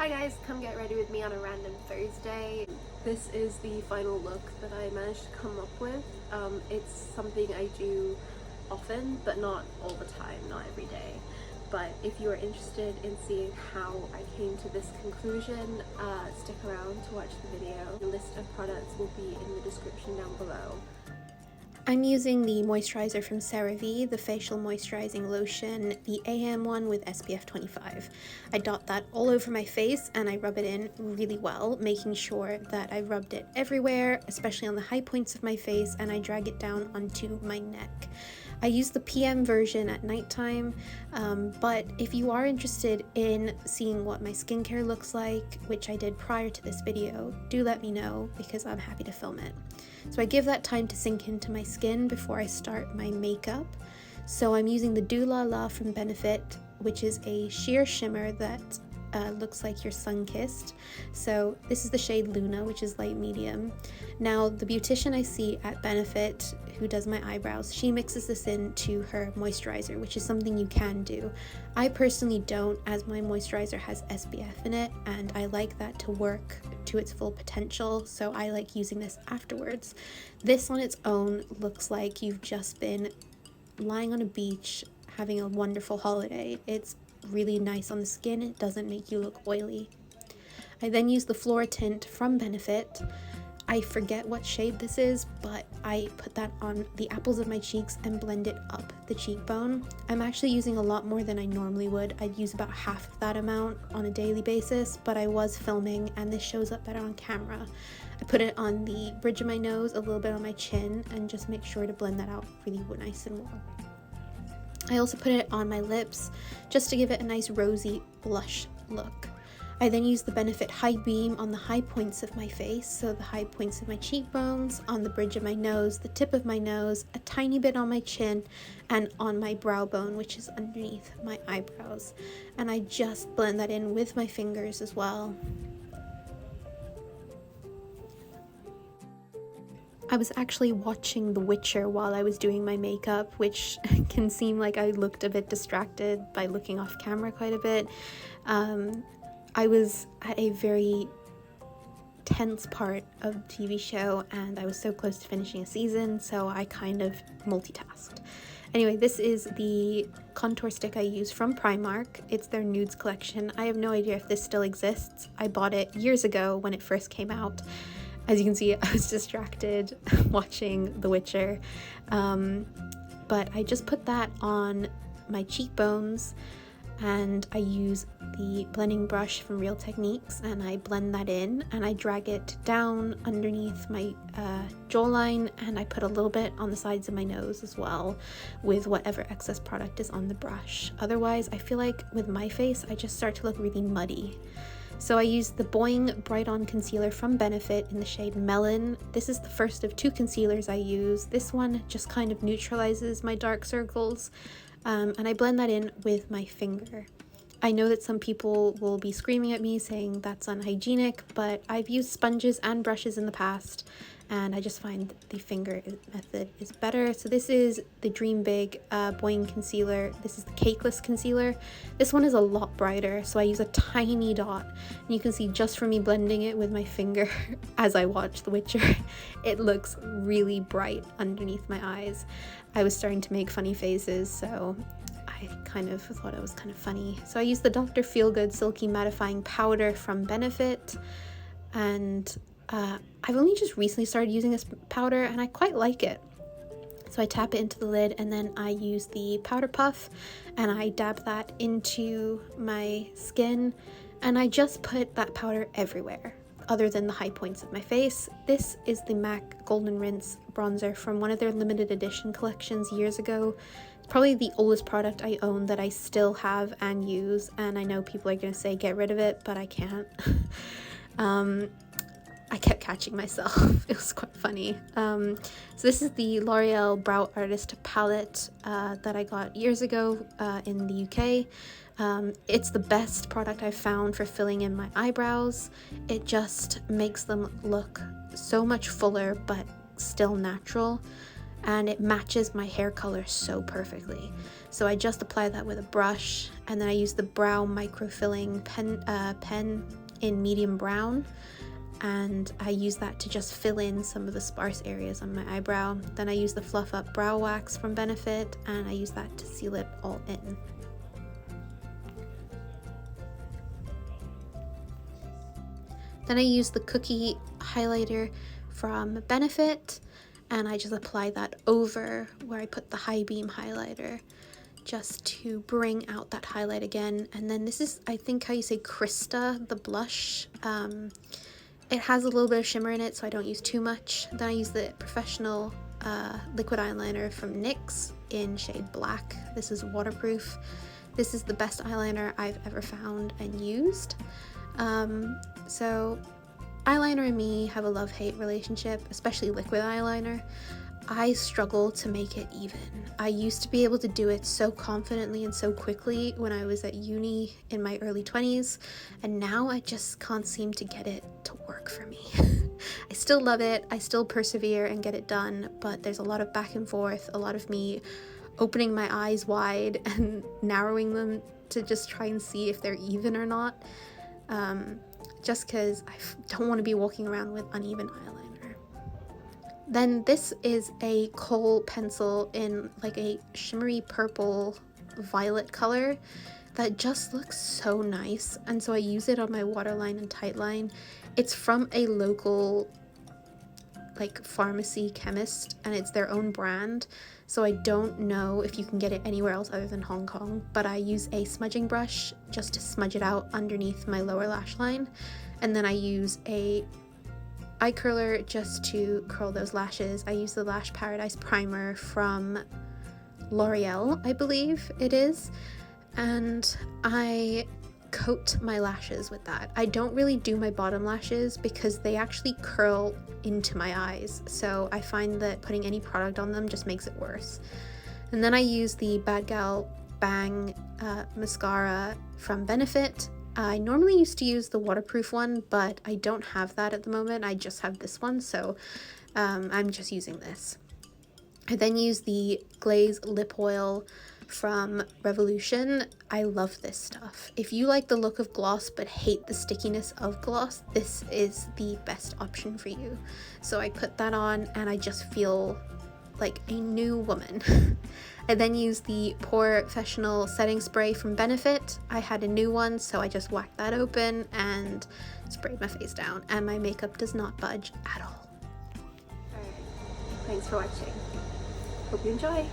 Hi guys, come get ready with me on a random Thursday. This is the final look that I managed to come up with. It's something I do often, but not all the time, not every day. But if you are interested in seeing how I came to this conclusion, stick around to watch the video. The list of products will be in the description down below. I'm using the moisturizer from CeraVe, the facial moisturizing lotion, the AM one with SPF 25. I dot that all over my face and I rub it in really well, making sure that I rubbed it everywhere, especially on the high points of my face, and I drag it down onto my neck. I use the PM version at nighttime, but if you are interested in seeing what my skincare looks like, which I did prior to this video, do let me know because I'm happy to film it. So I give that time to sink into my skin before I start my makeup. So I'm using the Do La La from Benefit, which is a sheer shimmer that looks like you're sun-kissed. So this is the shade Luna, which is light medium. Now the beautician I see at Benefit who does my eyebrows, she mixes this into her moisturizer, which is something you can do. I personally don't, as my moisturizer has SPF in it and I like that to work to its full potential, so I like using this afterwards. This on its own looks like you've just been lying on a beach having a wonderful holiday. It's really nice on the skin, it doesn't make you look oily. I then use the Flora tint from Benefit. I forget what shade this is, but I put that on the apples of my cheeks and blend it up the cheekbone. I'm actually using a lot more than I normally would. I'd use about half of that amount on a daily basis, but I was filming and this shows up better on camera. I put it on the bridge of my nose, a little bit on my chin, and just make sure to blend that out really nice and well. I also put it on my lips just to give it a nice rosy blush look. I then use the Benefit High Beam on the high points of my face, so the high points of my cheekbones, on the bridge of my nose, the tip of my nose, a tiny bit on my chin, and on my brow bone, which is underneath my eyebrows. And I just blend that in with my fingers as well. I was actually watching The Witcher while I was doing my makeup, which can seem like I looked a bit distracted by looking off camera quite a bit. I was at a very tense part of the TV show and I was so close to finishing a season, so I kind of multitasked. Anyway, this is the contour stick I use from Primark. It's their Nudes collection. I have no idea if this still exists. I bought it years ago when it first came out. As you can see, I was distracted watching The Witcher, but I just put that on my cheekbones and I use the blending brush from Real Techniques and I blend that in and I drag it down underneath my jawline, and I put a little bit on the sides of my nose as well with whatever excess product is on the brush. Otherwise, I feel like with my face, I just start to look really muddy. So I used the Boi-ing Bright On Concealer from Benefit in the shade Melon. This is the first of two concealers I use. This one just kind of neutralizes my dark circles, and I blend that in with my finger. I know that some people will be screaming at me saying that's unhygienic, but I've used sponges and brushes in the past, and I just find the finger method is better. So this is the Dream Big Boi-ing concealer. This is the Cakeless concealer. This one is a lot brighter, so I use a tiny dot. And you can see just from me blending it with my finger as I watch The Witcher, it looks really bright underneath my eyes. I was starting to make funny faces, so I kind of thought it was kind of funny. So I used the Dr. Feelgood Silky Mattifying Powder from Benefit, and I've only just recently started using this powder and I quite like it. So I tap it into the lid and then I use the powder puff and I dab that into my skin, and I just put that powder everywhere other than the high points of my face. This is the M.A.C Golden Rinse bronzer from one of their limited edition collections years ago. It's probably the oldest product I own that I still have and use, and I know people are going to say get rid of it, but I can't. I kept catching myself. It was quite funny. So this is the L'Oreal Brow Artist palette that I got years ago in the UK. It's the best product I've found for filling in my eyebrows. It just makes them look so much fuller but still natural. and it matches my hair color so perfectly. So I just apply that with a brush, and then I use the brow microfilling pen in medium brown, and I use that to just fill in some of the sparse areas on my eyebrow. Then I use the Fluff Up Brow Wax from Benefit, and I use that to seal it all in. Then I use the Cookie highlighter from Benefit, and I just apply that over where I put the high beam highlighter, just to bring out that highlight again. And then this is, I think how you say Crystah, the blush. It has a little bit of shimmer in it, so I don't use too much. Then I use the Professional liquid eyeliner from NYX in shade Black. This is waterproof. This is the best eyeliner I've ever found and used. So eyeliner and me have a love-hate relationship, especially liquid eyeliner. I struggle to make it even. I used to be able to do it so confidently and so quickly when I was at uni in my early 20s, and now I just can't seem to get it to work for me. I still love it, I still persevere and get it done, but there's a lot of back and forth, a lot of me opening my eyes wide and narrowing them to just try and see if they're even or not, just because I don't want to be walking around with uneven eyeliner. Then this is a kohl pencil in like a shimmery purple violet color that just looks so nice, and so I use it on my waterline and tightline. It's from a local like pharmacy chemist, and it's their own brand, so I don't know if you can get it anywhere else other than Hong Kong, but I use a smudging brush just to smudge it out underneath my lower lash line, and then I use a eye curler just to curl those lashes. I use the Lash Paradise primer from L'Oreal, I believe it is, and I coat my lashes with that. I don't really do my bottom lashes because they actually curl into my eyes, so I find that putting any product on them just makes it worse. And then I use the Bad Gal Bang mascara from Benefit. I normally used to use the waterproof one, but I don't have that at the moment. I just have this one, so I'm just using this. I then use the Glaze Lip Oil from Revolution. I love this stuff. If you like the look of gloss but hate the stickiness of gloss, this is the best option for you. So I put that on and I just feel like a new woman. I then use the Professional setting spray from Benefit. I had a new one, so I just whacked that open and sprayed my face down, and my makeup does not budge at all. Alright, thanks for watching. Hope you enjoy.